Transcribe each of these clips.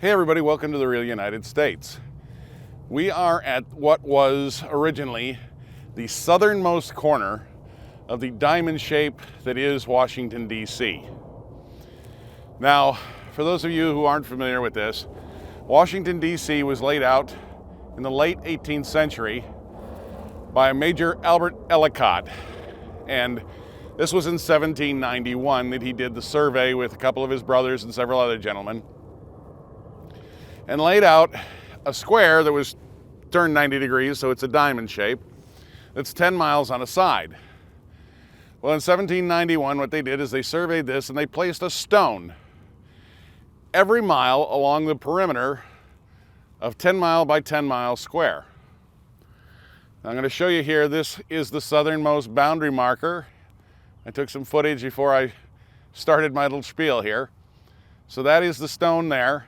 Hey everybody, welcome to the real United States. We are at what was originally the southernmost corner of the diamond shape that is Washington, D.C. Now, for those of you who aren't familiar with this, Washington, D.C. was laid out in the late 18th century by Major Albert Ellicott. And this was in 1791 that he did the survey with a couple of his brothers and several other gentlemen, and laid out a square that was turned 90 degrees, so it's a diamond shape, that's 10 miles on a side. Well, in 1791, what they did is they surveyed this and they placed a stone every mile along the perimeter of 10 mile by 10 mile square. Now, I'm going to show you here, this is the southernmost boundary marker. I took some footage before I started my little spiel here. So that is the stone there.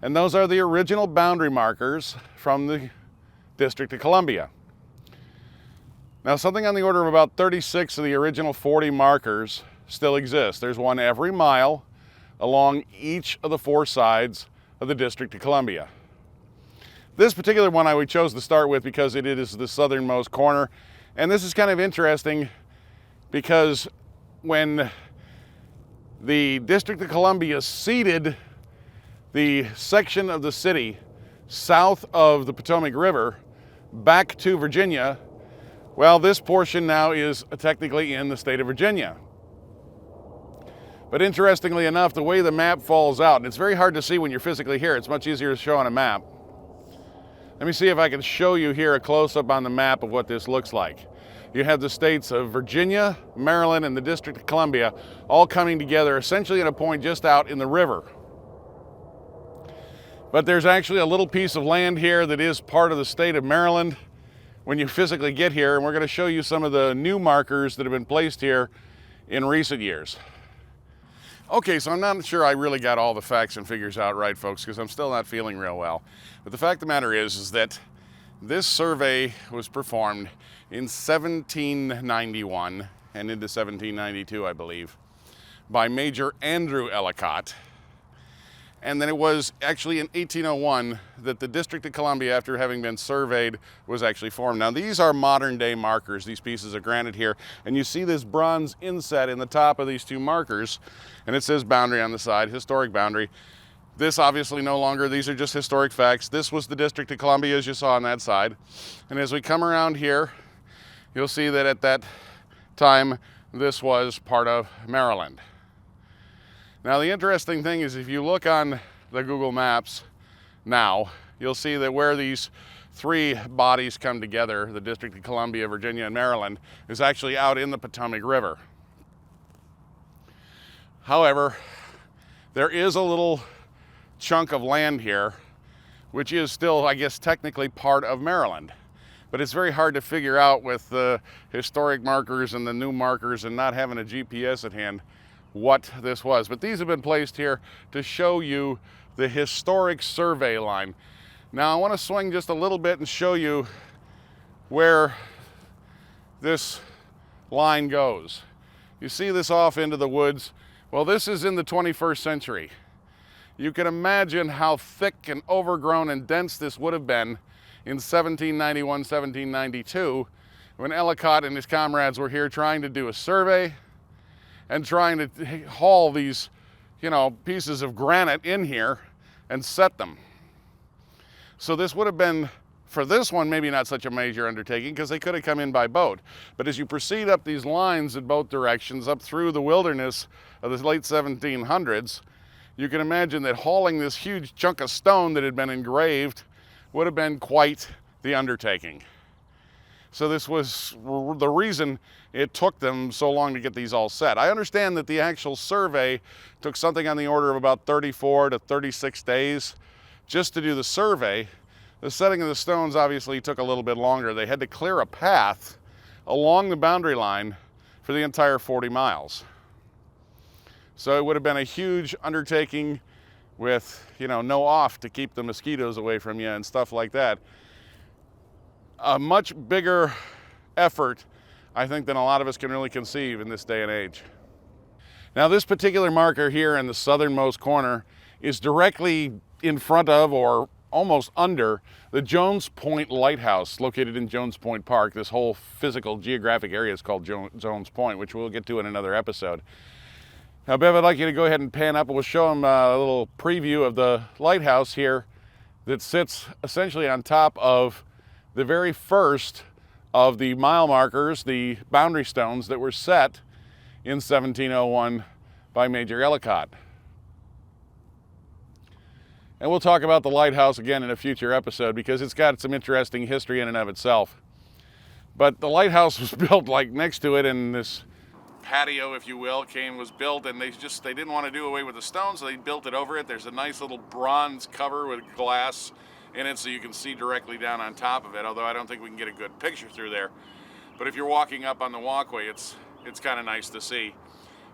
And those are the original boundary markers from the District of Columbia. Now, something on the order of about 36 of the original 40 markers still exist. There's one every mile along each of the four sides of the District of Columbia. This particular one we chose to start with because it is the southernmost corner. And this is kind of interesting because when the District of Columbia ceded the section of the city south of the Potomac River back to Virginia, well, this portion now is technically in the state of Virginia. But interestingly enough, the way the map falls out, and it's very hard to see when you're physically here, it's much easier to show on a map. Let me see if I can show you here a close-up on the map of what this looks like. You have the states of Virginia, Maryland, and the District of Columbia all coming together essentially at a point just out in the river. But there's actually a little piece of land here that is part of the state of Maryland when you physically get here, and we're going to show you some of the new markers that have been placed here in recent years. Okay, so I'm not sure I really got all the facts and figures out right, folks, because I'm still not feeling real well. But the fact of the matter is that this survey was performed in 1791 and into 1792, I believe, by Major Andrew Ellicott. And then it was actually in 1801 that the District of Columbia, after having been surveyed, was actually formed. Now, these are modern day markers, these pieces of granite here, and you see this bronze inset in the top of these two markers, and it says boundary on the side, historic boundary. This obviously no longer, these are just historic facts. This was the District of Columbia, as you saw on that side. And as we come around here, you'll see that at that time, this was part of Maryland. Now, the interesting thing is if you look on the Google Maps now, you'll see that where these three bodies come together, the District of Columbia, Virginia, and Maryland, is actually out in the Potomac River. However, there is a little chunk of land here, which is still, I guess, technically part of Maryland. But it's very hard to figure out with the historic markers and the new markers and not having a GPS at hand what this was. But these have been placed here to show you the historic survey line. Now, I want to swing just a little bit and show you where this line goes. You see this off into the woods. Well, this is in the 21st century. You can imagine how thick and overgrown and dense this would have been in 1791, 1792, when Ellicott and his comrades were here trying to do a survey and trying to haul these, pieces of granite in here and set them. So this would have been, for this one, maybe not such a major undertaking because they could have come in by boat. But as you proceed up these lines in both directions, up through the wilderness of the late 1700s, you can imagine that hauling this huge chunk of stone that had been engraved would have been quite the undertaking. So this was the reason it took them so long to get these all set. I understand that the actual survey took something on the order of about 34 to 36 days just to do the survey. The setting of the stones obviously took a little bit longer. They had to clear a path along the boundary line for the entire 40 miles. So it would have been a huge undertaking with, no off to keep the mosquitoes away from you and stuff like that. A much bigger effort, I think, than a lot of us can really conceive in this day and age. Now, this particular marker here in the southernmost corner is directly in front of or almost under the Jones Point Lighthouse located in Jones Point Park. This whole physical geographic area is called Jones Point, which we'll get to in another episode. Now, Bev, I'd like you to go ahead and pan up and we'll show them a little preview of the lighthouse here that sits essentially on top of the very first of the mile markers, the boundary stones that were set in 1701 by Major Ellicott. And we'll talk about the lighthouse again in a future episode because it's got some interesting history in and of itself. But the lighthouse was built like next to it, and this patio, if you will, was built, and they didn't want to do away with the stones, so they built it over it. There's a nice little bronze cover with glass in it so you can see directly down on top of it, although I don't think we can get a good picture through there. But if you're walking up on the walkway, it's kind of nice to see.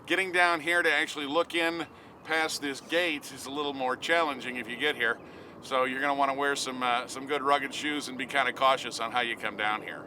Getting down here to actually look in past this gate is a little more challenging if you get here. So you're going to want to wear some good rugged shoes and be kind of cautious on how you come down here.